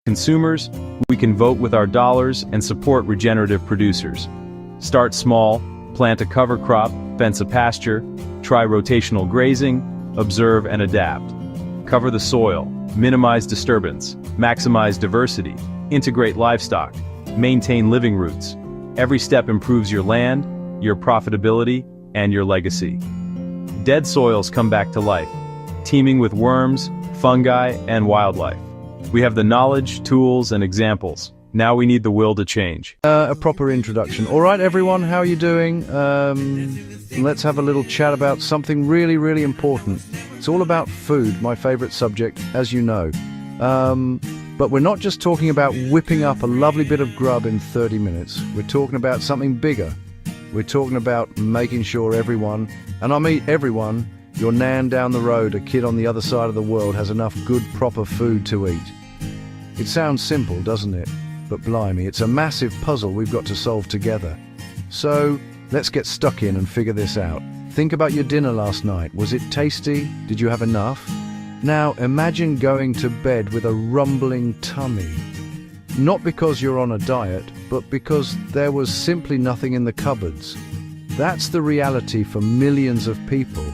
Consumers, we can vote with our dollars and support regenerative producers. Start small, plant a cover crop, fence a pasture, try rotational grazing, observe and adapt. Cover the soil, minimize disturbance, maximize diversity, integrate livestock, maintain living routes. Every step improves your land, your profitability, and your legacy. Dead soils come back to life, teeming with worms, fungi, and wildlife. We have the knowledge, tools, and examples. Now we need the will to change. A proper introduction. All right, everyone, how are you doing? Let's have a little chat about something really, really important. It's all about food, my favorite subject, as you know. But we're not just talking about whipping up a lovely bit of grub in 30 minutes. We're talking about something bigger. We're talking about making sure everyone, and I mean everyone, your nan down the road, a kid on the other side of the world, has enough good, proper food to eat. It sounds simple, doesn't it? But blimey, it's a massive puzzle we've got to solve together. So, let's get stuck in and figure this out. Think about your dinner last night. Was it tasty? Did you have enough? Now, imagine going to bed with a rumbling tummy. Not because you're on a diet, but because there was simply nothing in the cupboards. That's the reality for millions of people.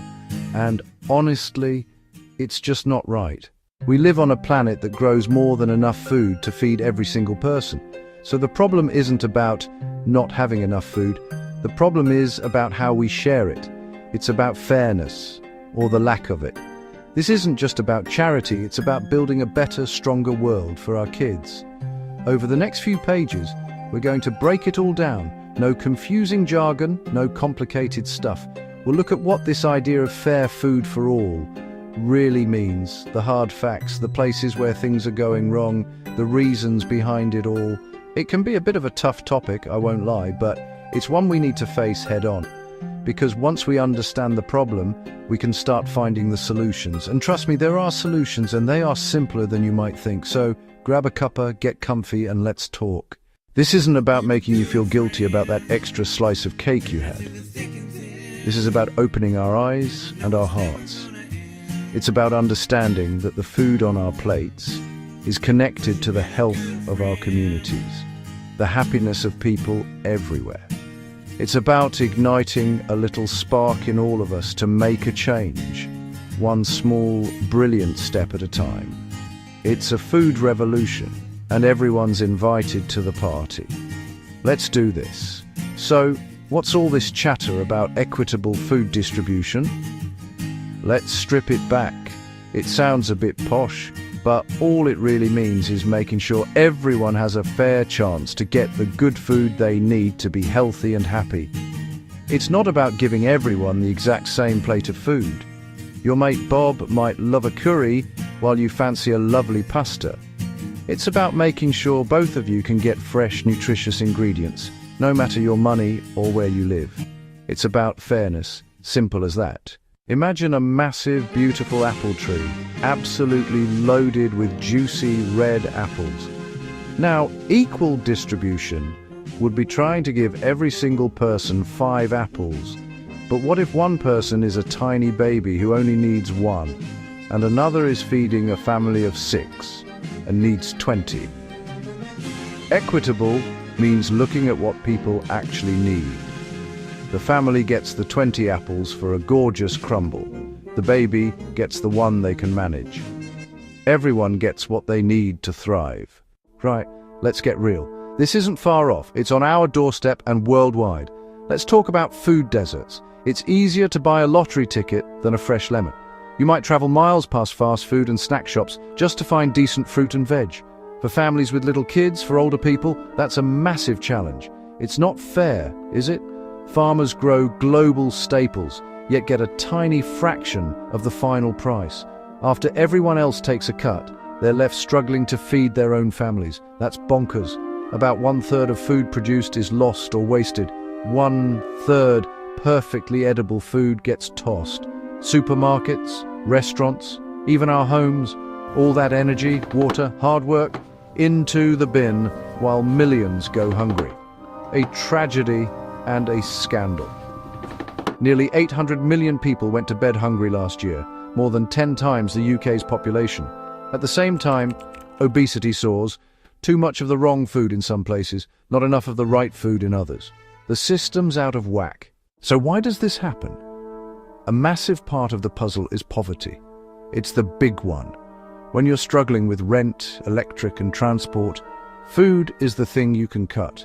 And honestly, it's just not right. We live on a planet that grows more than enough food to feed every single person. So the problem isn't about not having enough food. The problem is about how we share it. It's about fairness, or the lack of it. This isn't just about charity, it's about building a better, stronger world for our kids. Over the next few pages, we're going to break it all down. No confusing jargon, no complicated stuff. We'll look at what this idea of fair food for all really means, the hard facts, the places where things are going wrong, the reasons behind it all. It can be a bit of a tough topic, I won't lie, but it's one we need to face head on. Because once we understand the problem, we can start finding the solutions. And trust me, there are solutions, and they are simpler than you might think. So grab a cuppa, get comfy, and let's talk. This isn't about making you feel guilty about that extra slice of cake you had. This is about opening our eyes and our hearts. It's about understanding that the food on our plates is connected to the health of our communities, the happiness of people everywhere. It's about igniting a little spark in all of us to make a change, one small, brilliant step at a time. It's a food revolution, and everyone's invited to the party. Let's do this. So, what's all this chatter about equitable food distribution? Let's strip it back. It sounds a bit posh, but all it really means is making sure everyone has a fair chance to get the good food they need to be healthy and happy. It's not about giving everyone the exact same plate of food. Your mate Bob might love a curry while you fancy a lovely pasta. It's about making sure both of you can get fresh, nutritious ingredients, no matter your money or where you live. It's about fairness, simple as that. Imagine a massive, beautiful apple tree, absolutely loaded with juicy red apples. Now, equal distribution would be trying to give every single person 5 apples. But what if one person is a tiny baby who only needs 1, and another is feeding a family of 6 and needs 20? Equitable means looking at what people actually need. The family gets the 20 apples for a gorgeous crumble. The baby gets the 1 they can manage. Everyone gets what they need to thrive. Right, let's get real. This isn't far off. It's on our doorstep and worldwide. Let's talk about food deserts. It's easier to buy a lottery ticket than a fresh lemon. You might travel miles past fast food and snack shops just to find decent fruit and veg. For families with little kids, for older people, that's a massive challenge. It's not fair, is it? Farmers grow global staples, yet get a tiny fraction of the final price. After everyone else takes a cut, they're left struggling to feed their own families. That's bonkers. About 1/3 of food produced is lost or wasted. 1/3 perfectly edible food gets tossed. Supermarkets, restaurants, even our homes, all that energy, water, hard work, into the bin while millions go hungry. A tragedy and a scandal. Nearly 800 million people went to bed hungry last year, more than 10 times the UK's population. At the same time, Obesity soars, too much of the wrong food in some places, not enough of the right food in others. The system's out of whack. So why does this happen? A massive part of the puzzle is poverty. It's the big one. When you're struggling with rent, electric, and transport, food is the thing you can cut.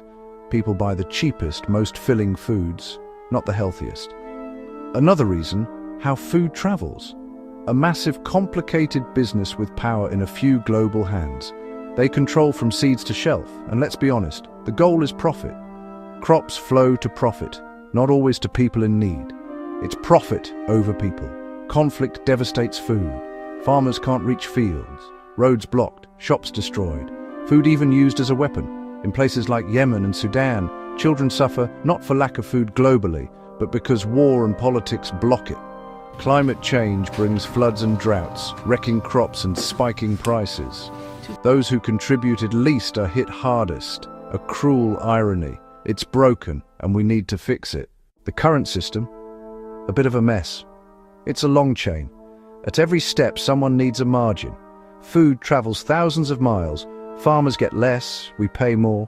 People buy the cheapest, most filling foods, not the healthiest. Another reason, how food travels. A massive, complicated business with power in a few global hands. They control from seeds to shelf, and let's be honest, the goal is profit. Crops flow to profit, not always to people in need. It's profit over people. Conflict devastates food. Farmers can't reach fields. Roads blocked, shops destroyed. Food even used as a weapon. In places like Yemen and Sudan, children suffer not for lack of food globally, but because war and politics block it. Climate change brings floods and droughts, wrecking crops and spiking prices. Those who contributed least are hit hardest. A cruel irony. It's broken, and we need to fix it. The current system? A bit of a mess. It's a long chain. At every step, someone needs a margin. Food travels thousands of miles. Farmers get less, we pay more.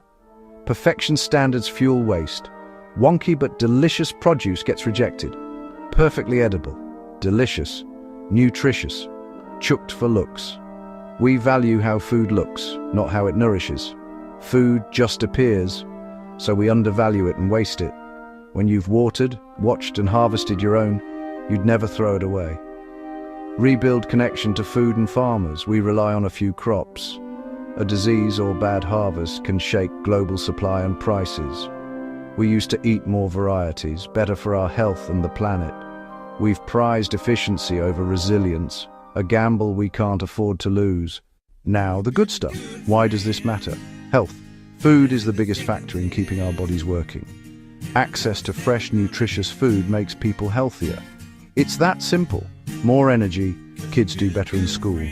Perfection standards fuel waste. Wonky but delicious produce gets rejected. Perfectly edible, delicious, nutritious, chucked for looks. We value how food looks, not how it nourishes. Food just appears, so we undervalue it and waste it. When you've watered, watched and harvested your own, you'd never throw it away. Rebuild connection to food and farmers. We rely on a few crops. A disease or bad harvest can shake global supply and prices. We used to eat more varieties, better for our health and the planet. We've prized efficiency over resilience, a gamble we can't afford to lose. Now, the good stuff. Why does this matter? Health. Food is the biggest factor in keeping our bodies working. Access to fresh, nutritious food makes people healthier. It's that simple. More energy, kids do better in school.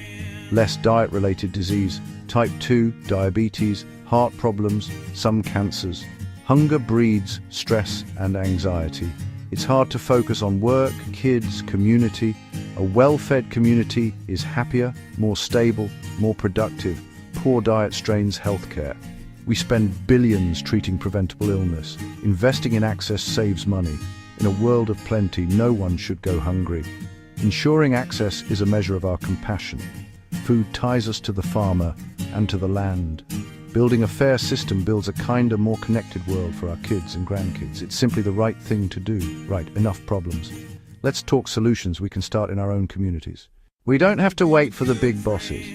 Less diet-related disease, type 2, diabetes, heart problems, some cancers. Hunger breeds stress and anxiety. It's hard to focus on work, kids, community. A well-fed community is happier, more stable, more productive. Poor diet strains healthcare. We spend billions treating preventable illness. Investing in access saves money. In a world of plenty, no one should go hungry. Ensuring access is a measure of our compassion. Food ties us to the farmer and to the land. Building a fair system builds a kinder, more connected world for our kids and grandkids. It's simply the right thing to do. Right, enough problems. Let's talk solutions we can start in our own communities. We don't have to wait for the big bosses.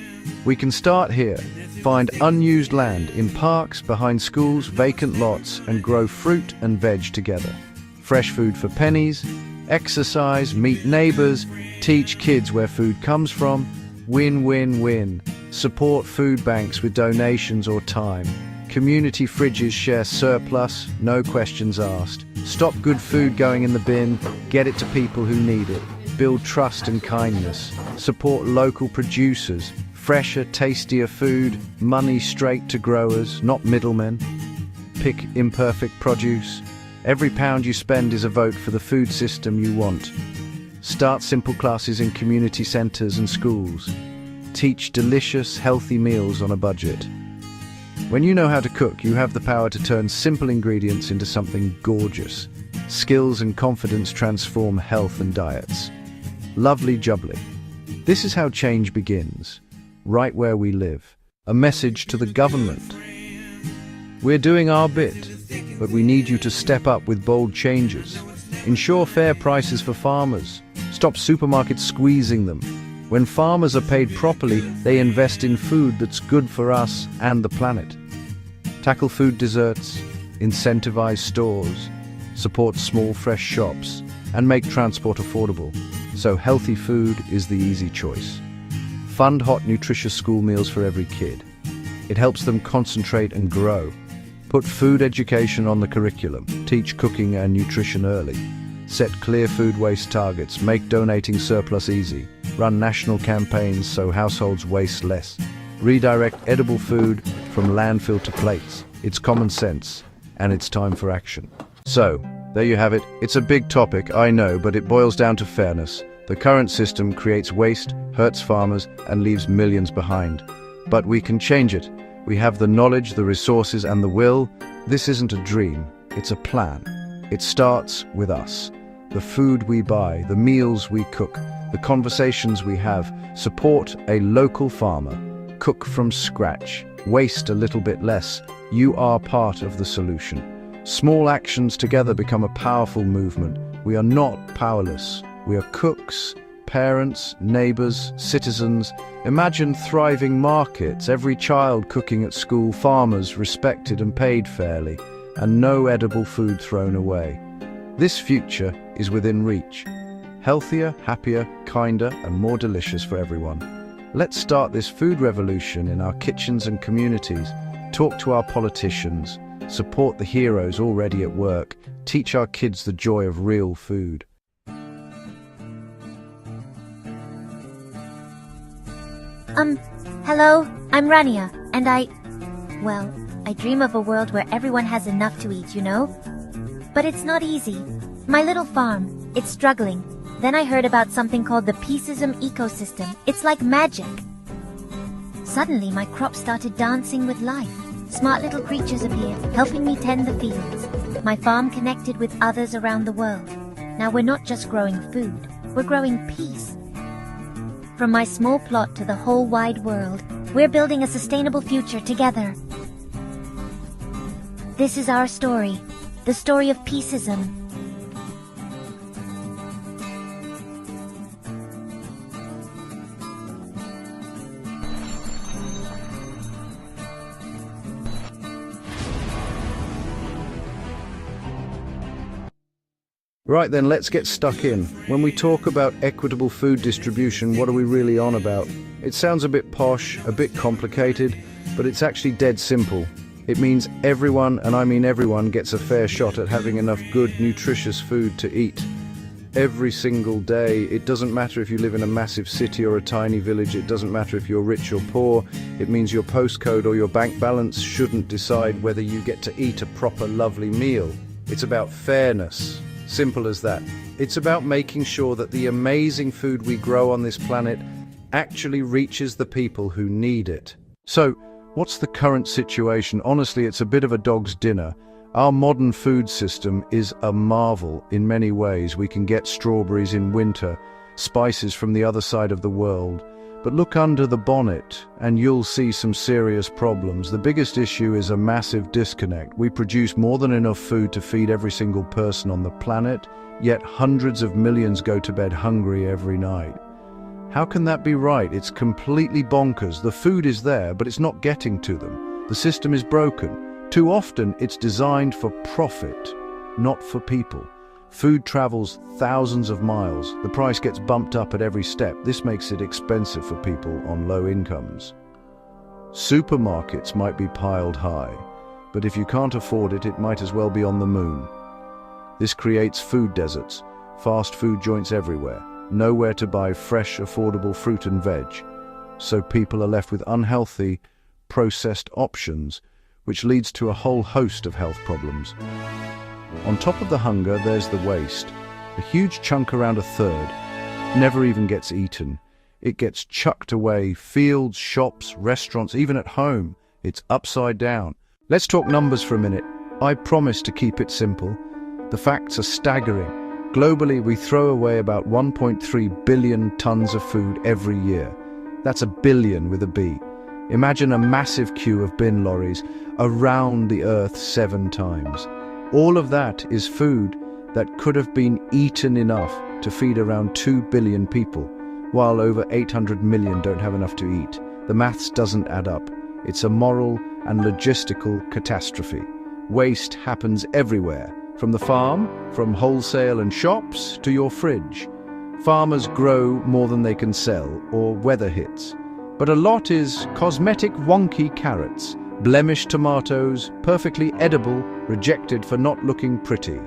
We can start here. Find unused land in parks, behind schools, vacant lots, and grow fruit and veg together. Fresh food for pennies, exercise, meet neighbors, teach kids where food comes from. Win, win, win. Support food banks with donations or time. Community fridges share surplus, no questions asked. Stop good food going in the bin, get it to people who need it. Build trust and kindness. Support local producers. Fresher, tastier food, money straight to growers, not middlemen. Pick imperfect produce. Every pound you spend is a vote for the food system you want. Start simple classes in community centres and schools. Teach delicious, healthy meals on a budget. When you know how to cook, you have the power to turn simple ingredients into something gorgeous. Skills and confidence transform health and diets. Lovely jubbly. This is how change begins, right where we live. A message to the government. We're doing our bit, but we need you to step up with bold changes. Ensure fair prices for farmers. Stop supermarkets squeezing them. When farmers are paid properly, they invest in food that's good for us and the planet. Tackle food deserts, incentivize stores, support small fresh shops, and make transport affordable, so healthy food is the easy choice. Fund hot, nutritious school meals for every kid. It helps them concentrate and grow. Put food education on the curriculum. Teach cooking and nutrition early. Set clear food waste targets. Make donating surplus easy. Run national campaigns so households waste less. Redirect edible food from landfill to plates. It's common sense, and it's time for action. So, there you have it. It's a big topic, I know, but it boils down to fairness. The current system creates waste, hurts farmers, and leaves millions behind. But we can change it. We have the knowledge, the resources, and the will. This isn't a dream, it's a plan. It starts with us. The food we buy, the meals we cook, the conversations we have. Support a local farmer. Cook from scratch. Waste a little bit less. You are part of the solution. Small actions together become a powerful movement. We are not powerless. We are cooks, parents, neighbors, citizens. Imagine thriving markets, every child cooking at school, farmers respected and paid fairly, and no edible food thrown away. This future is within reach. Healthier, happier, kinder, and more delicious for everyone. Let's start this food revolution in our kitchens and communities. Talk to our politicians. Support the heroes already at work. Teach our kids the joy of real food. Hello, I'm Rania, and I dream of a world where everyone has enough to eat, you know? But it's not easy. My little farm, it's struggling. Then I heard about something called the Peaceism ecosystem. It's like magic. Suddenly, my crops started dancing with life. Smart little creatures appeared, helping me tend the fields. My farm connected with others around the world. Now we're not just growing food, we're growing peace. From my small plot to the whole wide world, we're building a sustainable future together. This is our story, the story of peaceism. Right then, let's get stuck in. When we talk about equitable food distribution, what are we really on about? It sounds a bit posh, a bit complicated, but it's actually dead simple. It means everyone, and I mean everyone, gets a fair shot at having enough good, nutritious food to eat. Every single day. It doesn't matter if you live in a massive city or a tiny village. It doesn't matter if you're rich or poor. It means your postcode or your bank balance shouldn't decide whether you get to eat a proper, lovely meal. It's about fairness. Simple as that. It's about making sure that the amazing food we grow on this planet actually reaches the people who need it. So, what's the current situation? Honestly, it's a bit of a dog's dinner. Our modern food system is a marvel in many ways. We can get strawberries in winter, spices from the other side of the world. But look under the bonnet and you'll see some serious problems. The biggest issue is a massive disconnect. We produce more than enough food to feed every single person on the planet, yet hundreds of millions go to bed hungry every night. How can that be right? It's completely bonkers. The food is there, but it's not getting to them. The system is broken. Too often, it's designed for profit, not for people. Food travels thousands of miles. The price gets bumped up at every step. This makes it expensive for people on low incomes. Supermarkets might be piled high, but if you can't afford it, it might as well be on the moon. This creates food deserts, fast food joints everywhere, nowhere to buy fresh, affordable fruit and veg. So people are left with unhealthy, processed options, which leads to a whole host of health problems. On top of the hunger, there's the waste. A huge chunk, around a third, never even gets eaten. It gets chucked away, fields, shops, restaurants, even at home. It's upside down. Let's talk numbers for a minute. I promise to keep it simple. The facts are staggering. Globally, we throw away about 1.3 billion tons of food every year. That's a billion with a B. Imagine a massive queue of bin lorries around the earth 7 times. All of that is food that could have been eaten enough to feed around 2 billion people, while over 800 million don't have enough to eat. The maths doesn't add up. It's a moral and logistical catastrophe. Waste happens everywhere, from the farm, from wholesale and shops, to your fridge. Farmers grow more than they can sell, or weather hits. But a lot is cosmetic wonky carrots, blemished tomatoes, perfectly edible, rejected for not looking pretty.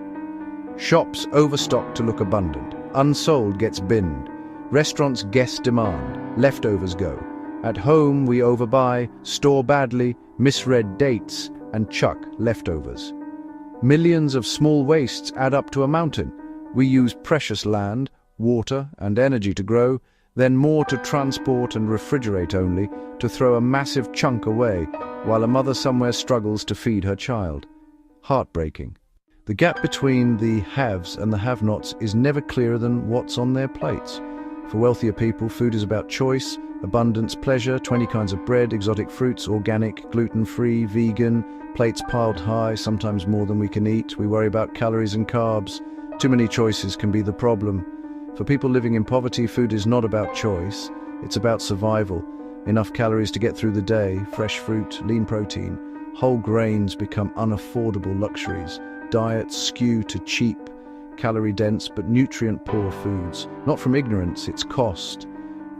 Shops overstock to look abundant. Unsold gets binned. Restaurants guess demand. Leftovers go. At home we overbuy, store badly, misread dates, and chuck leftovers. Millions of small wastes add up to a mountain. We use precious land, water, and energy to grow, then more to transport and refrigerate only to throw a massive chunk away, while a mother somewhere struggles to feed her child. Heartbreaking. The gap between the haves and the have-nots is never clearer than what's on their plates. For wealthier people, food is about choice, abundance, pleasure, 20 kinds of bread, exotic fruits, organic, gluten-free, vegan, plates piled high, sometimes more than we can eat. We worry about calories and carbs. Too many choices can be the problem. For people living in poverty, food is not about choice, it's about survival. Enough calories to get through the day, fresh fruit, lean protein. Whole grains become unaffordable luxuries. Diets skew to cheap, calorie-dense but nutrient-poor foods. Not from ignorance, it's cost.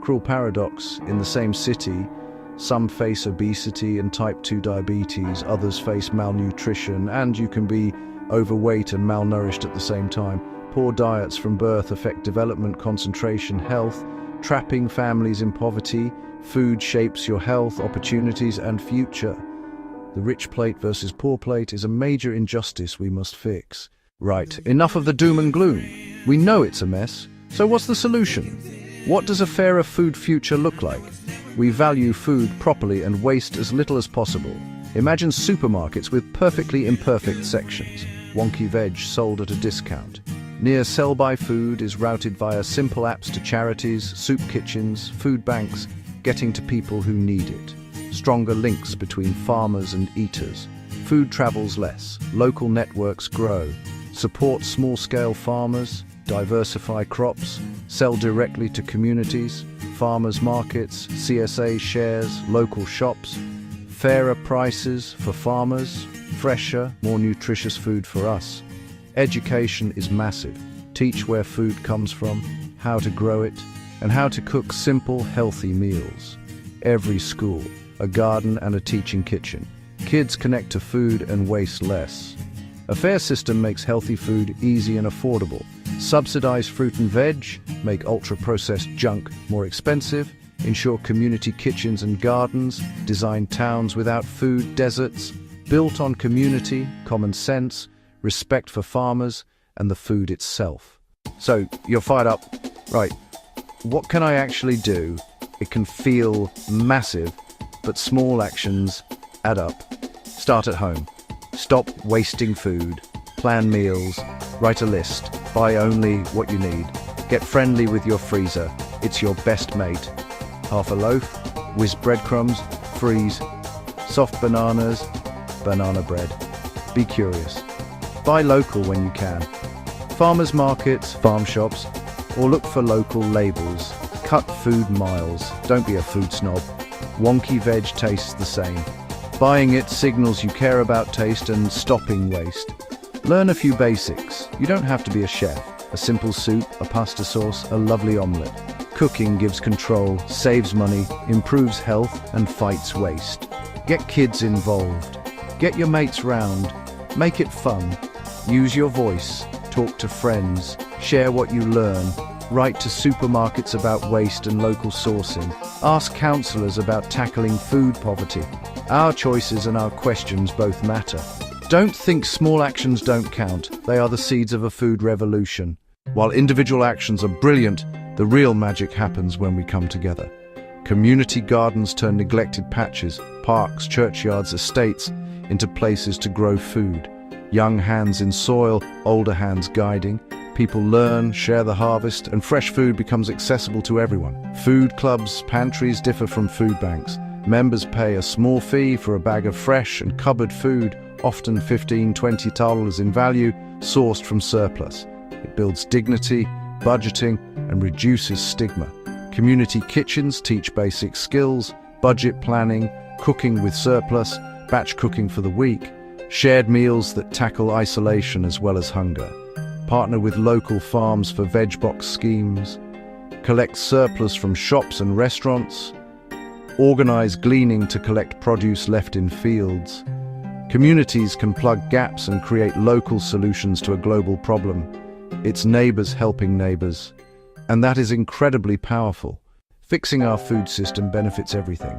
Cruel paradox, in the same city, some face obesity and type 2 diabetes, others face malnutrition, and you can be overweight and malnourished at the same time. Poor diets from birth affect development, concentration, health, trapping families in poverty. Food shapes your health, opportunities, and future. The rich plate versus poor plate is a major injustice we must fix. Right, enough of the doom and gloom. We know it's a mess, so what's the solution? What does a fairer food future look like? We value food properly and waste as little as possible. Imagine supermarkets with perfectly imperfect sections. Wonky veg sold at a discount. Near sell-by food is routed via simple apps to charities, soup kitchens, food banks, getting to people who need it. Stronger links between farmers and eaters. Food travels less, local networks grow. Support small-scale farmers, diversify crops, sell directly to communities, farmers markets, CSA shares, local shops. Fairer prices for farmers, fresher, more nutritious food for us. Education is massive. Teach where food comes from, how to grow it, and how to cook simple, healthy meals. Every school, a garden and a teaching kitchen. Kids connect to food and waste less. A fair system makes healthy food easy and affordable. Subsidize fruit and veg, make ultra-processed junk more expensive, ensure community kitchens and gardens, design towns without food deserts, built on community, common sense, respect for farmers, and the food itself. So, you're fired up? Right. What can I actually do? It can feel massive, but small actions add up. Start at home. Stop wasting food. Plan meals. Write a list. Buy only what you need. Get friendly with your freezer. It's your best mate. Half a loaf, whiz breadcrumbs, freeze. Soft bananas, banana bread. Be curious. Buy local when you can. Farmers markets, farm shops, or look for local labels. Cut food miles. Don't be a food snob. Wonky veg tastes the same. Buying it signals you care about taste and stopping waste. Learn a few basics. You don't have to be a chef. A simple soup, a pasta sauce, a lovely omelette. Cooking gives control, saves money, improves health, and fights waste. Get kids involved. Get your mates round. Make it fun. Use your voice. Talk to friends. Share what you learn. Write to supermarkets about waste and local sourcing. Ask counsellors about tackling food poverty. Our choices and our questions both matter. Don't think small actions don't count. They are the seeds of a food revolution. While individual actions are brilliant, the real magic happens when we come together. Community gardens turn neglected patches, parks, churchyards, estates into places to grow food. Young hands in soil, older hands guiding. People learn, share the harvest, and fresh food becomes accessible to everyone. Food clubs, pantries differ from food banks. Members pay a small fee for a bag of fresh and cupboard food, often $15–20 in value, sourced from surplus. It builds dignity, budgeting, and reduces stigma. Community kitchens teach basic skills, budget planning, cooking with surplus, batch cooking for the week, shared meals that tackle isolation as well as hunger. Partner with local farms for veg box schemes, collect surplus from shops and restaurants, organize gleaning to collect produce left in fields. Communities can plug gaps and create local solutions to a global problem. It's neighbors helping neighbors, and that is incredibly powerful. Fixing our food system benefits everything.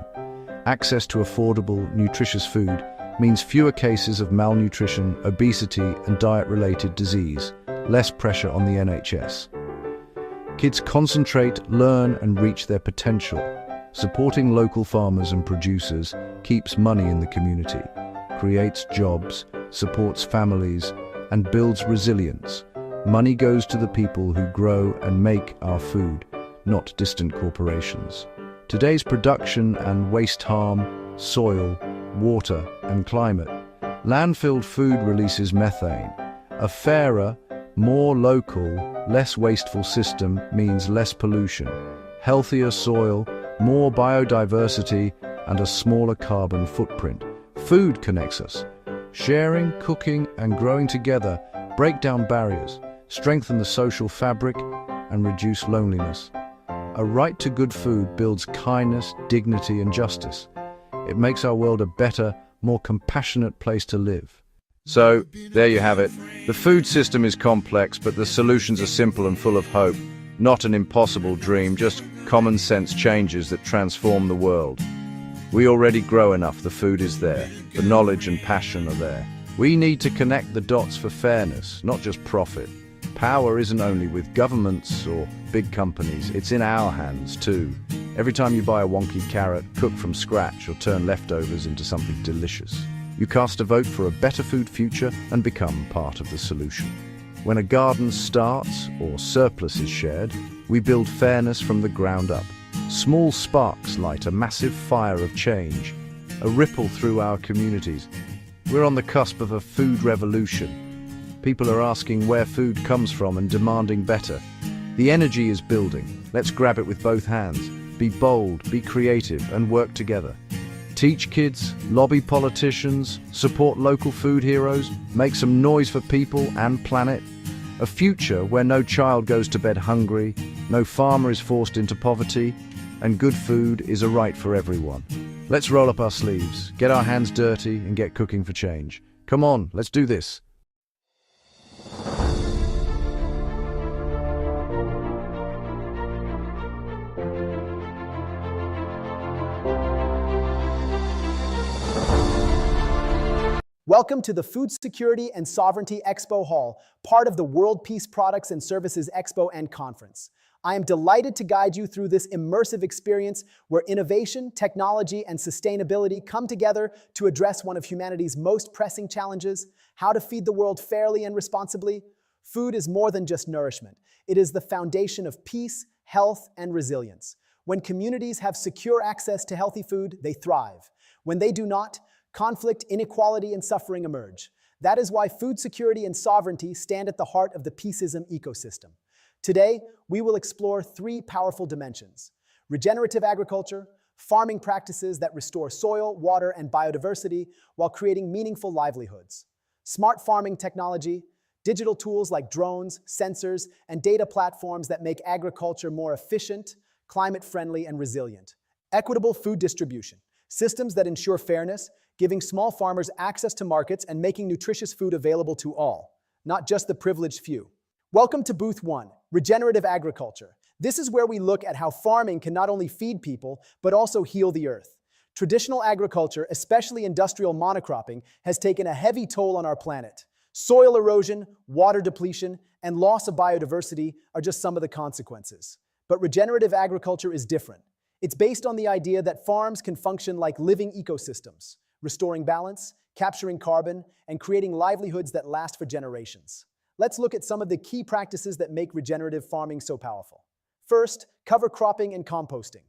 Access to affordable, nutritious food means fewer cases of malnutrition, obesity, and diet-related disease. Less pressure on the NHS. Kids concentrate, learn, and reach their potential. Supporting local farmers and producers keeps money in the community, creates jobs, supports families, and builds resilience. Money goes to the people who grow and make our food, not distant corporations. Today's production and waste harm soil, water, and climate. Landfilled food releases methane. A fairer, more local, less wasteful system means less pollution, healthier soil, more biodiversity, and a smaller carbon footprint. Food connects us. Sharing, cooking, and growing together break down barriers, strengthen the social fabric, and reduce loneliness. A right to good food builds kindness, dignity, and justice. It makes our world a better, more compassionate place to live. So, there you have it. The food system is complex, but the solutions are simple and full of hope. Not an impossible dream, just common sense changes that transform the world. We already grow enough, the food is there. The knowledge and passion are there. We need to connect the dots for fairness, not just profit. Power isn't only with governments or big companies, it's in our hands too. Every time you buy a wonky carrot, cook from scratch, or turn leftovers into something delicious, you cast a vote for a better food future and become part of the solution. When a garden starts or surplus is shared, we build fairness from the ground up. Small sparks light a massive fire of change, a ripple through our communities. We're on the cusp of a food revolution. People are asking where food comes from and demanding better. The energy is building. Let's grab it with both hands. Be bold, be creative, and work together. Teach kids, lobby politicians, support local food heroes, make some noise for people and planet. A future where no child goes to bed hungry, no farmer is forced into poverty, and good food is a right for everyone. Let's roll up our sleeves, get our hands dirty, and get cooking for change. Come on, let's do this. Welcome to the Food Security and Sovereignty Expo Hall, part of the World Peace Products and Services Expo and Conference. I am delighted to guide you through this immersive experience where innovation, technology, and sustainability come together to address one of humanity's most pressing challenges: how to feed the world fairly and responsibly. Food is more than just nourishment. It is the foundation of peace, health, and resilience. When communities have secure access to healthy food, they thrive. When they do not, conflict, inequality, and suffering emerge. That is why food security and sovereignty stand at the heart of the Peaceism ecosystem. Today, we will explore three powerful dimensions: regenerative agriculture, farming practices that restore soil, water, and biodiversity while creating meaningful livelihoods; smart farming technology, digital tools like drones, sensors, and data platforms that make agriculture more efficient, climate-friendly, and resilient; equitable food distribution, systems that ensure fairness, giving small farmers access to markets and making nutritious food available to all, not just the privileged few. Welcome to Booth 1, Regenerative Agriculture. This is where we look at how farming can not only feed people, but also heal the earth. Traditional agriculture, especially industrial monocropping, has taken a heavy toll on our planet. Soil erosion, water depletion, and loss of biodiversity are just some of the consequences. But regenerative agriculture is different. It's based on the idea that farms can function like living ecosystems, restoring balance, capturing carbon, and creating livelihoods that last for generations. Let's look at some of the key practices that make regenerative farming so powerful. First, cover cropping and composting.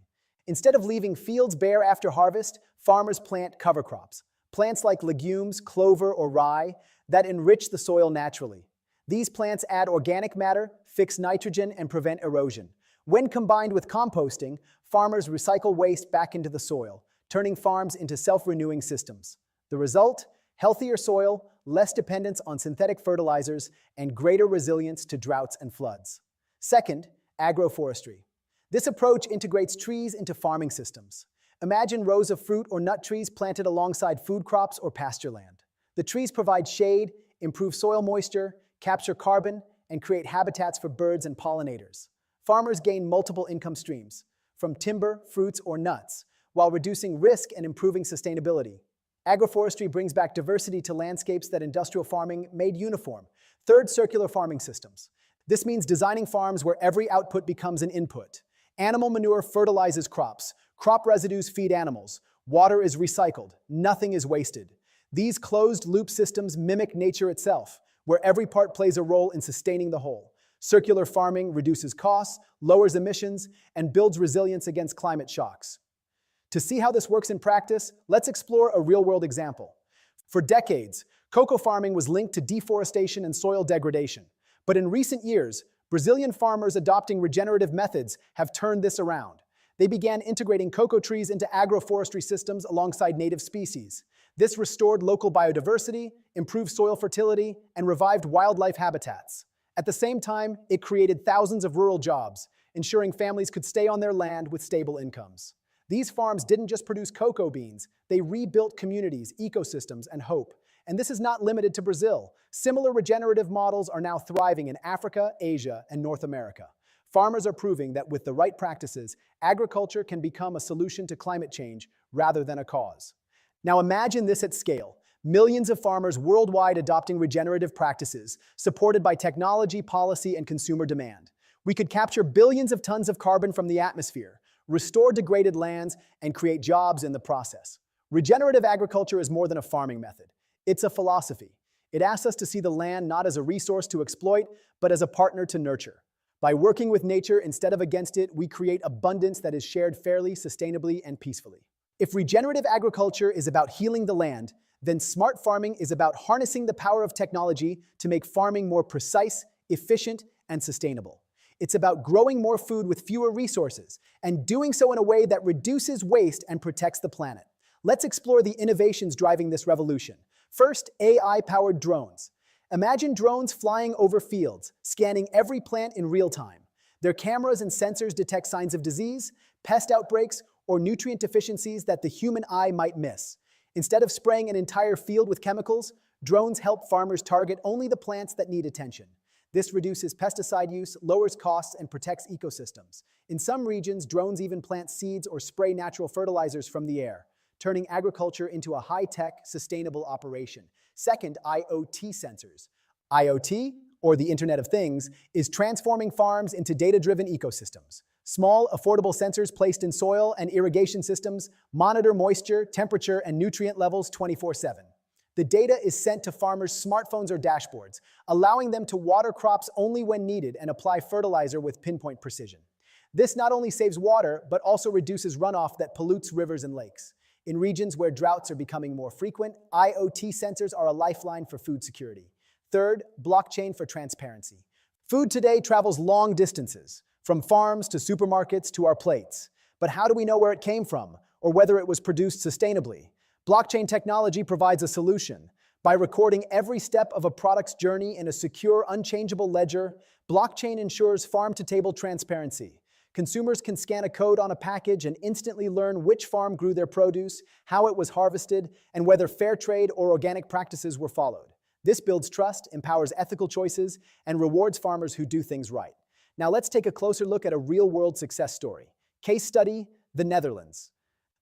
Instead of leaving fields bare after harvest, farmers plant cover crops, plants like legumes, clover, or rye, that enrich the soil naturally. These plants add organic matter, fix nitrogen, and prevent erosion. When combined with composting, farmers recycle waste back into the soil, turning farms into self-renewing systems. The result? Healthier soil, less dependence on synthetic fertilizers, and greater resilience to droughts and floods. Second, agroforestry. This approach integrates trees into farming systems. Imagine rows of fruit or nut trees planted alongside food crops or pasture land. The trees provide shade, improve soil moisture, capture carbon, and create habitats for birds and pollinators. Farmers gain multiple income streams, from timber, fruits, or nuts, while reducing risk and improving sustainability. Agroforestry brings back diversity to landscapes that industrial farming made uniform. Third, circular farming systems. This means designing farms where every output becomes an input. Animal manure fertilizes crops. Crop residues feed animals. Water is recycled. Nothing is wasted. These closed-loop systems mimic nature itself, where every part plays a role in sustaining the whole. Circular farming reduces costs, lowers emissions, and builds resilience against climate shocks. To see how this works in practice, let's explore a real-world example. For decades, cocoa farming was linked to deforestation and soil degradation. But in recent years, Brazilian farmers adopting regenerative methods have turned this around. They began integrating cocoa trees into agroforestry systems alongside native species. This restored local biodiversity, improved soil fertility, and revived wildlife habitats. At the same time, it created thousands of rural jobs, ensuring families could stay on their land with stable incomes. These farms didn't just produce cocoa beans, they rebuilt communities, ecosystems, and hope. And this is not limited to Brazil. Similar regenerative models are now thriving in Africa, Asia, and North America. Farmers are proving that with the right practices, agriculture can become a solution to climate change rather than a cause. Now imagine this at scale. Millions of farmers worldwide adopting regenerative practices, supported by technology, policy, and consumer demand. We could capture billions of tons of carbon from the atmosphere, restore degraded lands, and create jobs in the process. Regenerative agriculture is more than a farming method. It's a philosophy. It asks us to see the land not as a resource to exploit, but as a partner to nurture. By working with nature instead of against it, we create abundance that is shared fairly, sustainably, and peacefully. If regenerative agriculture is about healing the land, then smart farming is about harnessing the power of technology to make farming more precise, efficient, and sustainable. It's about growing more food with fewer resources, and doing so in a way that reduces waste and protects the planet. Let's explore the innovations driving this revolution. First, AI-powered drones. Imagine drones flying over fields, scanning every plant in real time. Their cameras and sensors detect signs of disease, pest outbreaks, or nutrient deficiencies that the human eye might miss. Instead of spraying an entire field with chemicals, drones help farmers target only the plants that need attention. This reduces pesticide use, lowers costs, and protects ecosystems. In some regions, drones even plant seeds or spray natural fertilizers from the air, turning agriculture into a high-tech, sustainable operation. Second, IoT sensors. IoT, or the Internet of Things, is transforming farms into data-driven ecosystems. Small, affordable sensors placed in soil and irrigation systems monitor moisture, temperature, and nutrient levels 24/7. The data is sent to farmers' smartphones or dashboards, allowing them to water crops only when needed and apply fertilizer with pinpoint precision. This not only saves water, but also reduces runoff that pollutes rivers and lakes. In regions where droughts are becoming more frequent, IoT sensors are a lifeline for food security. Third, blockchain for transparency. Food today travels long distances, from farms to supermarkets to our plates. But how do we know where it came from, or whether it was produced sustainably? Blockchain technology provides a solution. By recording every step of a product's journey in a secure, unchangeable ledger, blockchain ensures farm-to-table transparency. Consumers can scan a code on a package and instantly learn which farm grew their produce, how it was harvested, and whether fair trade or organic practices were followed. This builds trust, empowers ethical choices, and rewards farmers who do things right. Now let's take a closer look at a real-world success story. Case study, the Netherlands.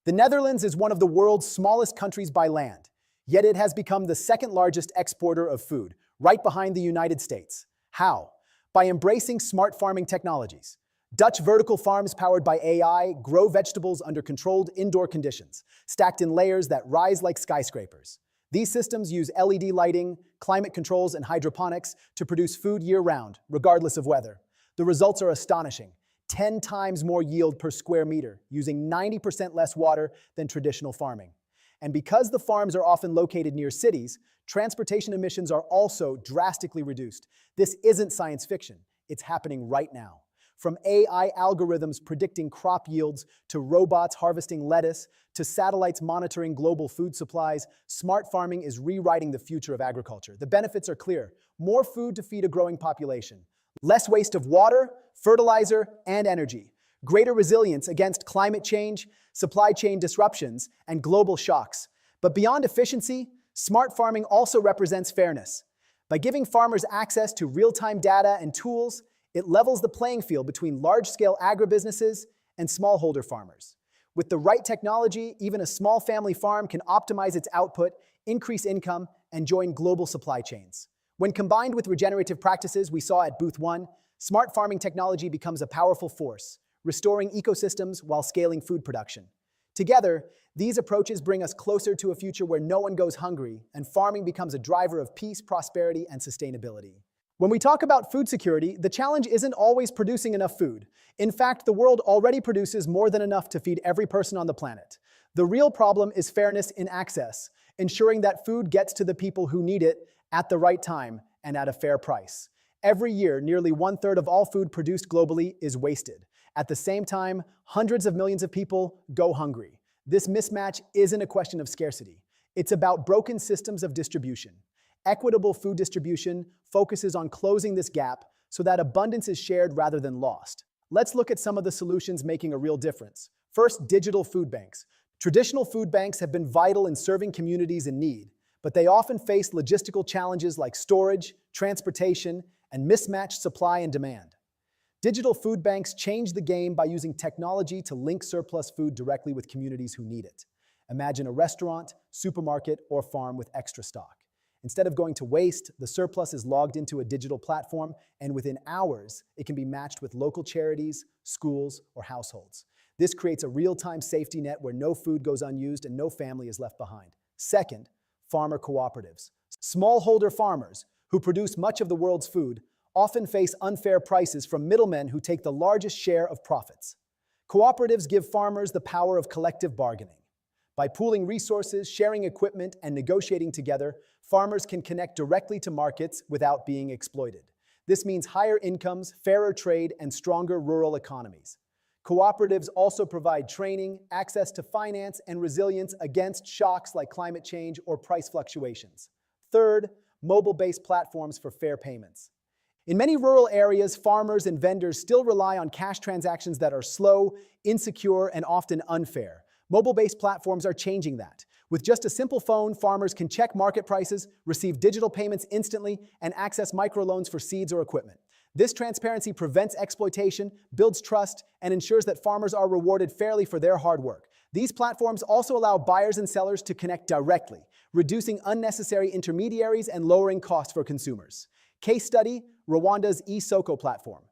The Netherlands is one of the world's smallest countries by land, yet it has become the second largest exporter of food, right behind the United States. How? By embracing smart farming technologies. Dutch vertical farms powered by AI grow vegetables under controlled indoor conditions, stacked in layers that rise like skyscrapers. These systems use LED lighting, climate controls, and hydroponics to produce food year-round, regardless of weather. The results are astonishing. 10 times more yield per square meter, using 90% less water than traditional farming. And because the farms are often located near cities, transportation emissions are also drastically reduced. This isn't science fiction. It's happening right now. From AI algorithms predicting crop yields, to robots harvesting lettuce, to satellites monitoring global food supplies, smart farming is rewriting the future of agriculture. The benefits are clear. More food to feed a growing population. Less waste of water, fertilizer, and energy. Greater resilience against climate change, supply chain disruptions, and global shocks. But beyond efficiency, smart farming also represents fairness. By giving farmers access to real-time data and tools, it levels the playing field between large-scale agribusinesses and smallholder farmers. With the right technology, even a small family farm can optimize its output, increase income, and join global supply chains. When combined with regenerative practices we saw at Booth 1, smart farming technology becomes a powerful force, restoring ecosystems while scaling food production. Together, these approaches bring us closer to a future where no one goes hungry and farming becomes a driver of peace, prosperity, and sustainability. When we talk about food security, the challenge isn't always producing enough food. In fact, the world already produces more than enough to feed every person on the planet. The real problem is fairness in access, ensuring that food gets to the people who need it at the right time and at a fair price. Every year, nearly 1/3 of all food produced globally is wasted. At the same time, hundreds of millions of people go hungry. This mismatch isn't a question of scarcity. It's about broken systems of distribution. Equitable food distribution focuses on closing this gap so that abundance is shared rather than lost. Let's look at some of the solutions making a real difference. First, digital food banks. Traditional food banks have been vital in serving communities in need, but they often face logistical challenges like storage, transportation, and mismatched supply and demand. Digital food banks change the game by using technology to link surplus food directly with communities who need it. Imagine a restaurant, supermarket, or farm with extra stock. Instead of going to waste, the surplus is logged into a digital platform, and within hours, it can be matched with local charities, schools, or households. This creates a real-time safety net where no food goes unused and no family is left behind. Second, farmer cooperatives. Smallholder farmers, who produce much of the world's food, often face unfair prices from middlemen who take the largest share of profits. Cooperatives give farmers the power of collective bargaining. By pooling resources, sharing equipment, and negotiating together, farmers can connect directly to markets without being exploited. This means higher incomes, fairer trade, and stronger rural economies. Cooperatives also provide training, access to finance, and resilience against shocks like climate change or price fluctuations. Third, mobile-based platforms for fair payments. In many rural areas, farmers and vendors still rely on cash transactions that are slow, insecure, and often unfair. Mobile-based platforms are changing that. With just a simple phone, farmers can check market prices, receive digital payments instantly, and access microloans for seeds or equipment. This transparency prevents exploitation, builds trust, and ensures that farmers are rewarded fairly for their hard work. These platforms also allow buyers and sellers to connect directly, reducing unnecessary intermediaries and lowering costs for consumers. Case study, Rwanda's eSoko platform.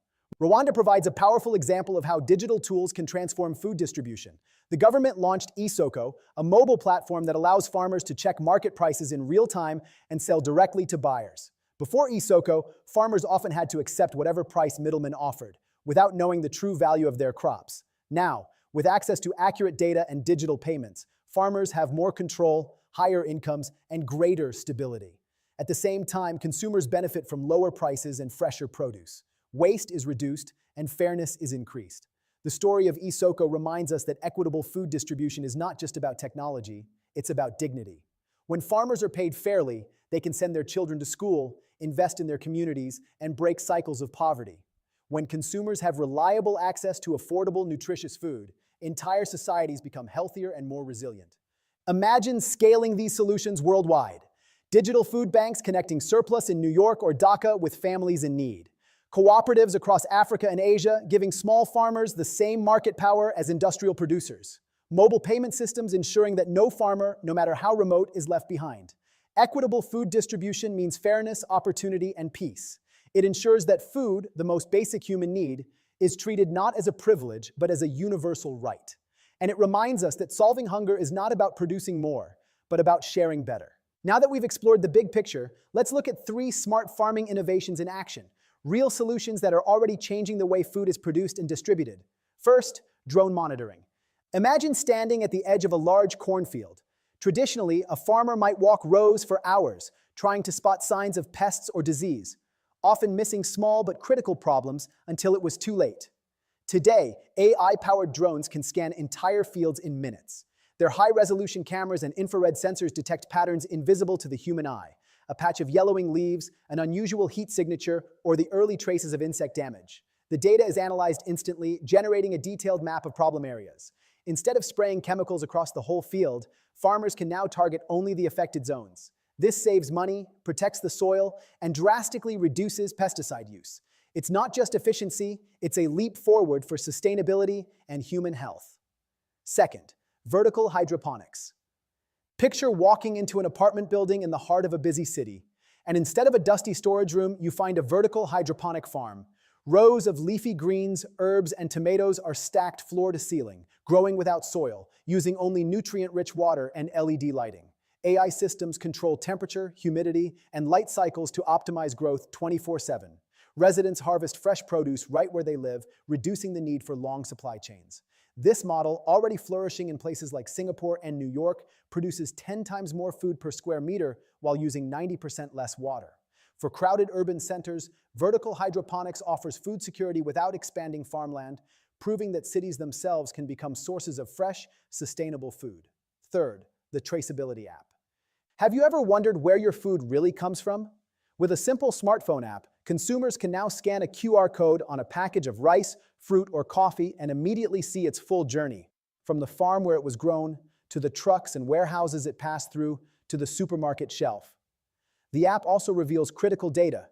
Rwanda provides a powerful example of how digital tools can transform food distribution. The government launched eSoko, a mobile platform that allows farmers to check market prices in real time and sell directly to buyers. Before eSoko, farmers often had to accept whatever price middlemen offered, without knowing the true value of their crops. Now, with access to accurate data and digital payments, farmers have more control, higher incomes, and greater stability. At the same time, consumers benefit from lower prices and fresher produce. Waste is reduced, and fairness is increased. The story of eSoko reminds us that equitable food distribution is not just about technology, it's about dignity. When farmers are paid fairly, they can send their children to school, invest in their communities, and break cycles of poverty. When consumers have reliable access to affordable, nutritious food, entire societies become healthier and more resilient. Imagine scaling these solutions worldwide. Digital food banks connecting surplus in New York or Dhaka with families in need. Cooperatives across Africa and Asia giving small farmers the same market power as industrial producers. Mobile payment systems ensuring that no farmer, no matter how remote, is left behind. Equitable food distribution means fairness, opportunity, and peace. It ensures that food, the most basic human need, is treated not as a privilege, but as a universal right. And it reminds us that solving hunger is not about producing more, but about sharing better. Now that we've explored the big picture, let's look at 3 smart farming innovations in action. Real solutions that are already changing the way food is produced and distributed. First, drone monitoring. Imagine standing at the edge of a large cornfield. Traditionally, a farmer might walk rows for hours, trying to spot signs of pests or disease, often missing small but critical problems until it was too late. Today, AI-powered drones can scan entire fields in minutes. Their high-resolution cameras and infrared sensors detect patterns invisible to the human eye, a patch of yellowing leaves, an unusual heat signature, or the early traces of insect damage. The data is analyzed instantly, generating a detailed map of problem areas. Instead of spraying chemicals across the whole field, farmers can now target only the affected zones. This saves money, protects the soil, and drastically reduces pesticide use. It's not just efficiency, it's a leap forward for sustainability and human health. Second, vertical hydroponics. Picture walking into an apartment building in the heart of a busy city. And instead of a dusty storage room, you find a vertical hydroponic farm. Rows of leafy greens, herbs, and tomatoes are stacked floor to ceiling, growing without soil, using only nutrient-rich water and LED lighting. AI systems control temperature, humidity, and light cycles to optimize growth 24/7. Residents harvest fresh produce right where they live, reducing the need for long supply chains. This model, already flourishing in places like Singapore and New York, produces 10 times more food per square meter while using 90% less water. For crowded urban centers, vertical hydroponics offers food security without expanding farmland, proving that cities themselves can become sources of fresh, sustainable food. Third, the traceability app. Have you ever wondered where your food really comes from? With a simple smartphone app, consumers can now scan a QR code on a package of rice, fruit, or coffee and immediately see its full journey, from the farm where it was grown, to the trucks and warehouses it passed through, to the supermarket shelf. The app also reveals critical data,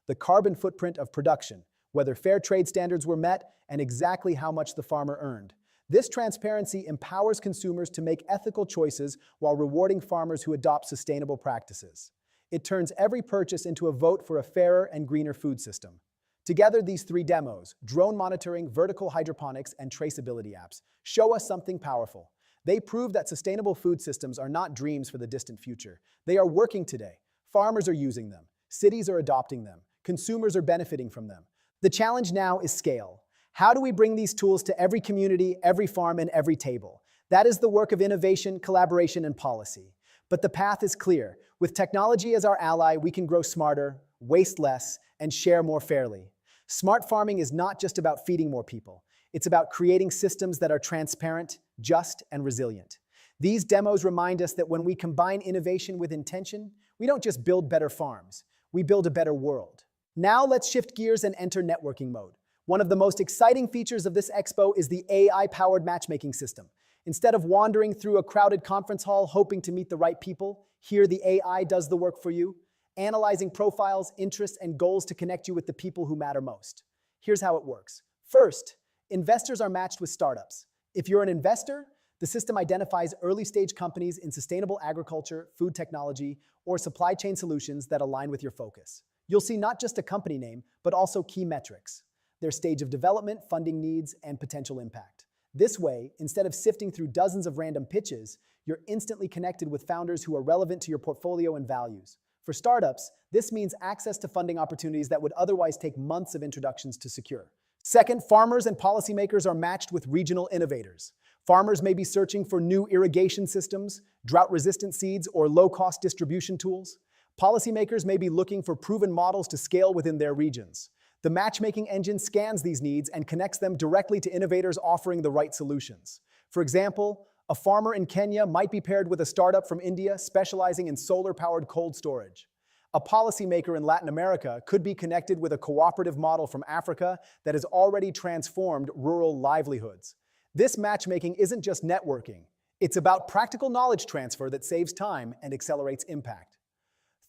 the carbon footprint of production, whether fair trade standards were met, and exactly how much the farmer earned. This transparency empowers consumers to make ethical choices while rewarding farmers who adopt sustainable practices. It turns every purchase into a vote for a fairer and greener food system. Together, these three demos, drone monitoring, vertical hydroponics, and traceability apps, show us something powerful. They prove that sustainable food systems are not dreams for the distant future. They are working today. Farmers are using them. Cities are adopting them. Consumers are benefiting from them. The challenge now is scale. How do we bring these tools to every community, every farm, and every table? That is the work of innovation, collaboration, and policy. But the path is clear. With technology as our ally, we can grow smarter, waste less, and share more fairly. Smart farming is not just about feeding more people. It's about creating systems that are transparent, just, and resilient. These demos remind us that when we combine innovation with intention, we don't just build better farms, we build a better world. Now let's shift gears and enter networking mode. One of the most exciting features of this expo is the AI-powered matchmaking system. Instead of wandering through a crowded conference hall hoping to meet the right people, here the AI does the work for you, analyzing profiles, interests, and goals to connect you with the people who matter most. Here's how it works. First, investors are matched with startups. If you're an investor, the system identifies early-stage companies in sustainable agriculture, food technology, or supply chain solutions that align with your focus. You'll see not just a company name, but also key metrics, their stage of development, funding needs, and potential impact. This way, instead of sifting through dozens of random pitches, you're instantly connected with founders who are relevant to your portfolio and values. For startups, this means access to funding opportunities that would otherwise take months of introductions to secure. Second, farmers and policymakers are matched with regional innovators. Farmers may be searching for new irrigation systems, drought-resistant seeds, or low-cost distribution tools. Policymakers may be looking for proven models to scale within their regions. The matchmaking engine scans these needs and connects them directly to innovators offering the right solutions. For example, a farmer in Kenya might be paired with a startup from India specializing in solar-powered cold storage. A policymaker in Latin America could be connected with a cooperative model from Africa that has already transformed rural livelihoods. This matchmaking isn't just networking. It's about practical knowledge transfer that saves time and accelerates impact.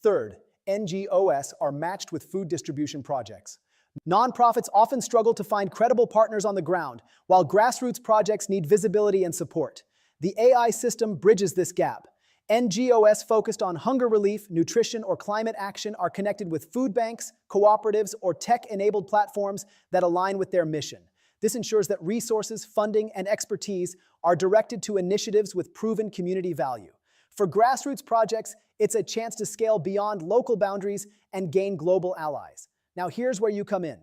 Third, NGOs are matched with food distribution projects. Nonprofits often struggle to find credible partners on the ground, while grassroots projects need visibility and support. The AI system bridges this gap. NGOs focused on hunger relief, nutrition, or climate action are connected with food banks, cooperatives, or tech-enabled platforms that align with their mission. This ensures that resources, funding, and expertise are directed to initiatives with proven community value. For grassroots projects, it's a chance to scale beyond local boundaries and gain global allies. Now here's where you come in.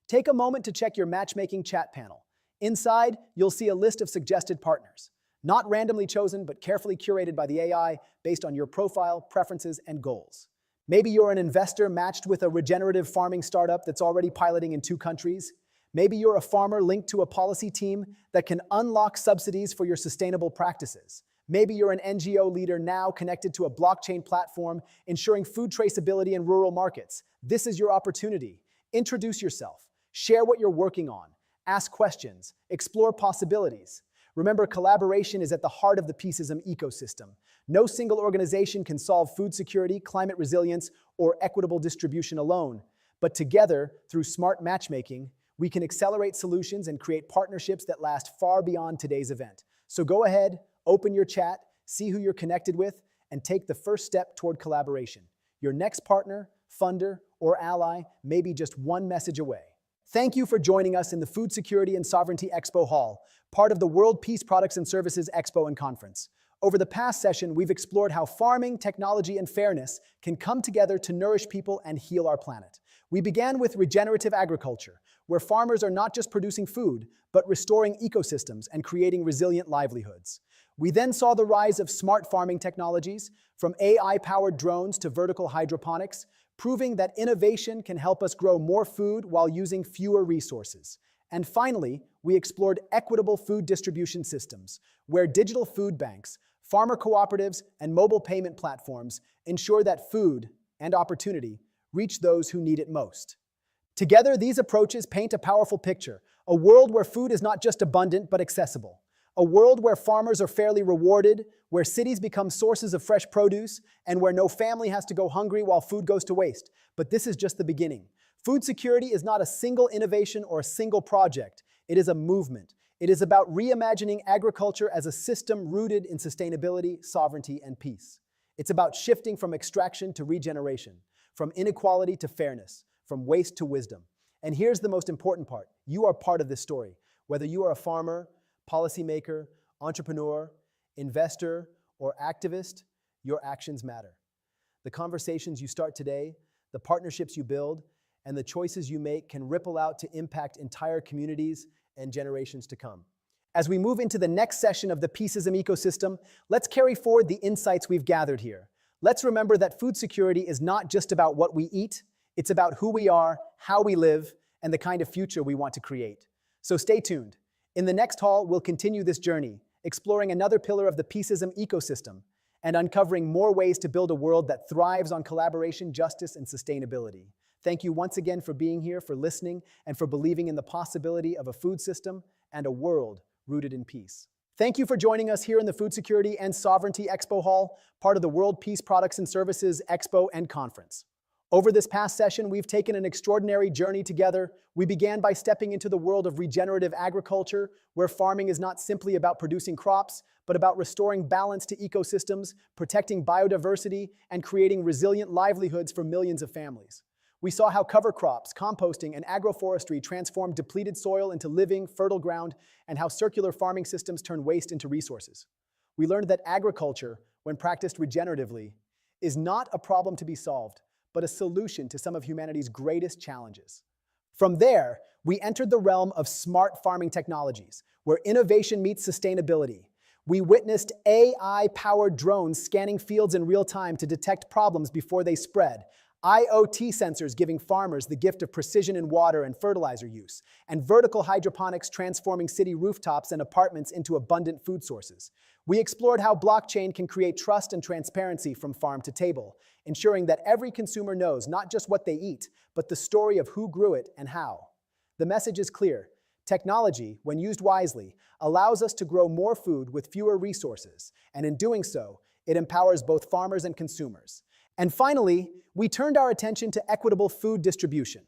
Take a moment to check your matchmaking chat panel. Inside, you'll see a list of suggested partners. Not randomly chosen, but carefully curated by the AI based on your profile, preferences, and goals. Maybe you're an investor matched with a regenerative farming startup that's already piloting in 2 countries. Maybe you're a farmer linked to a policy team that can unlock subsidies for your sustainable practices. Maybe you're an NGO leader now connected to a blockchain platform ensuring food traceability in rural markets. This is your opportunity. Introduce yourself. Share what you're working on. Ask questions. Explore possibilities. Remember, collaboration is at the heart of the Peaceism ecosystem. No single organization can solve food security, climate resilience, or equitable distribution alone. But together, through smart matchmaking, we can accelerate solutions and create partnerships that last far beyond today's event. So go ahead, open your chat, see who you're connected with, and take the first step toward collaboration. Your next partner, funder, or ally may be just one message away. Thank you for joining us in the Food Security and Sovereignty Expo Hall, part of the World Peace Products and Services Expo and Conference. Over the past session, we've explored how farming, technology, and fairness can come together to nourish people and heal our planet. We began with regenerative agriculture, where farmers are not just producing food, but restoring ecosystems and creating resilient livelihoods. We then saw the rise of smart farming technologies, from AI-powered drones to vertical hydroponics, proving that innovation can help us grow more food while using fewer resources. And finally, we explored equitable food distribution systems, where digital food banks, farmer cooperatives, and mobile payment platforms ensure that food and opportunity reach those who need it most. Together, these approaches paint a powerful picture, a world where food is not just abundant but accessible. A world where farmers are fairly rewarded, where cities become sources of fresh produce, and where no family has to go hungry while food goes to waste. But this is just the beginning. Food security is not a single innovation or a single project. It is a movement. It is about reimagining agriculture as a system rooted in sustainability, sovereignty, and peace. It's about shifting from extraction to regeneration, from inequality to fairness, from waste to wisdom. And here's the most important part. You are part of this story. Whether you are a farmer, policymaker, entrepreneur, investor, or activist, your actions matter. The conversations you start today, the partnerships you build, and the choices you make can ripple out to impact entire communities and generations to come. As we move into the next session of the Peaceism ecosystem, let's carry forward the insights we've gathered here. Let's remember that food security is not just about what we eat, it's about who we are, how we live, and the kind of future we want to create. So stay tuned. In the next hall, we'll continue this journey, exploring another pillar of the Peaceism ecosystem and uncovering more ways to build a world that thrives on collaboration, justice, and sustainability. Thank you once again for being here, for listening, and for believing in the possibility of a food system and a world rooted in peace. Thank you for joining us here in the Food Security and Sovereignty Expo Hall, part of the World Peace Products and Services Expo and Conference. Over this past session, we've taken an extraordinary journey together. We began by stepping into the world of regenerative agriculture, where farming is not simply about producing crops, but about restoring balance to ecosystems, protecting biodiversity, and creating resilient livelihoods for millions of families. We saw how cover crops, composting, and agroforestry transform depleted soil into living, fertile ground, and how circular farming systems turn waste into resources. We learned that agriculture, when practiced regeneratively, is not a problem to be solved, but a solution to some of humanity's greatest challenges. From there, we entered the realm of smart farming technologies, where innovation meets sustainability. We witnessed AI-powered drones scanning fields in real time to detect problems before they spread, IoT sensors giving farmers the gift of precision in water and fertilizer use, and vertical hydroponics transforming city rooftops and apartments into abundant food sources. We explored how blockchain can create trust and transparency from farm to table, ensuring that every consumer knows not just what they eat, but the story of who grew it and how. The message is clear. Technology, when used wisely, allows us to grow more food with fewer resources, and in doing so, it empowers both farmers and consumers. And finally, we turned our attention to equitable food distribution,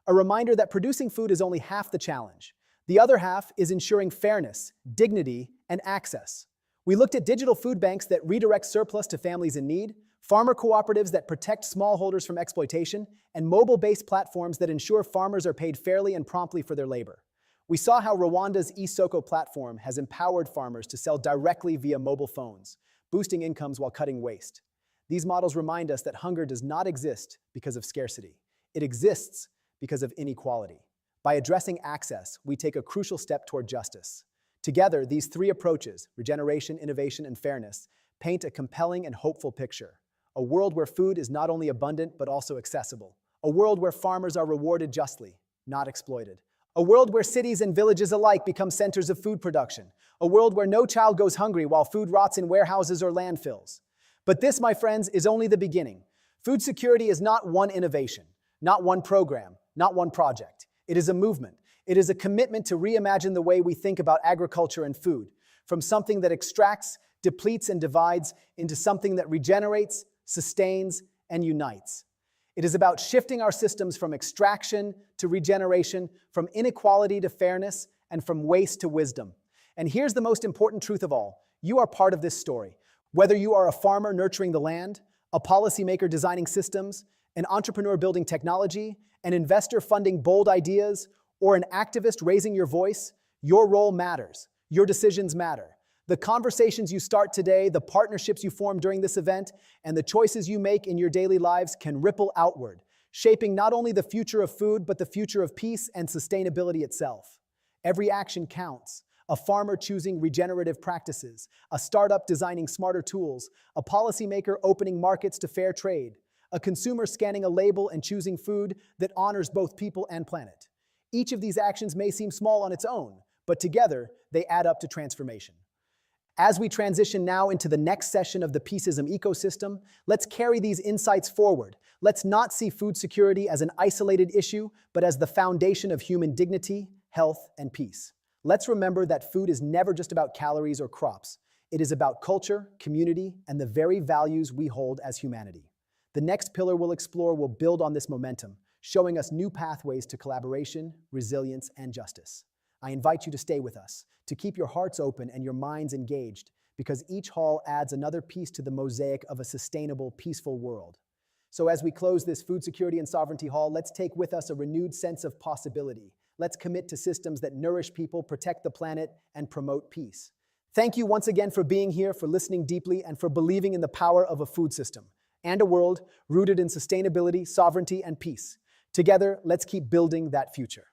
a reminder that producing food is only half the challenge. The other half is ensuring fairness, dignity, and access. We looked at digital food banks that redirect surplus to families in need, farmer cooperatives that protect smallholders from exploitation, and mobile-based platforms that ensure farmers are paid fairly and promptly for their labor. We saw how Rwanda's eSoko platform has empowered farmers to sell directly via mobile phones, boosting incomes while cutting waste. These models remind us that hunger does not exist because of scarcity. It exists because of inequality. By addressing access, we take a crucial step toward justice. Together, these three approaches, regeneration, innovation, and fairness, paint a compelling and hopeful picture. A world where food is not only abundant, but also accessible. A world where farmers are rewarded justly, not exploited. A world where cities and villages alike become centers of food production. A world where no child goes hungry while food rots in warehouses or landfills. But this, my friends, is only the beginning. Food security is not one innovation, not one program, not one project. It is a movement. It is a commitment to reimagine the way we think about agriculture and food, from something that extracts, depletes, and divides into something that regenerates, sustains, and unites. It is about shifting our systems from extraction to regeneration, from inequality to fairness, and from waste to wisdom. And here's the most important truth of all. You are part of this story. Whether you are a farmer nurturing the land, a policymaker designing systems, an entrepreneur building technology, an investor funding bold ideas, or an activist raising your voice, your role matters. Your decisions matter. The conversations you start today, the partnerships you form during this event, and the choices you make in your daily lives can ripple outward, shaping not only the future of food, but the future of peace and sustainability itself. Every action counts. A farmer choosing regenerative practices, a startup designing smarter tools, a policymaker opening markets to fair trade, a consumer scanning a label and choosing food that honors both people and planet. Each of these actions may seem small on its own, but together they add up to transformation. As we transition now into the next session of the Peaceism ecosystem, let's carry these insights forward. Let's not see food security as an isolated issue, but as the foundation of human dignity, health, and peace. Let's remember that food is never just about calories or crops. It is about culture, community, and the very values we hold as humanity. The next pillar we'll explore will build on this momentum, showing us new pathways to collaboration, resilience, and justice. I invite you to stay with us, to keep your hearts open and your minds engaged, because each hall adds another piece to the mosaic of a sustainable, peaceful world. So as we close this Food Security and Sovereignty Hall, let's take with us a renewed sense of possibility. Let's commit to systems that nourish people, protect the planet, and promote peace. Thank you once again for being here, for listening deeply, and for believing in the power of a food system and a world rooted in sustainability, sovereignty, and peace. Together, let's keep building that future.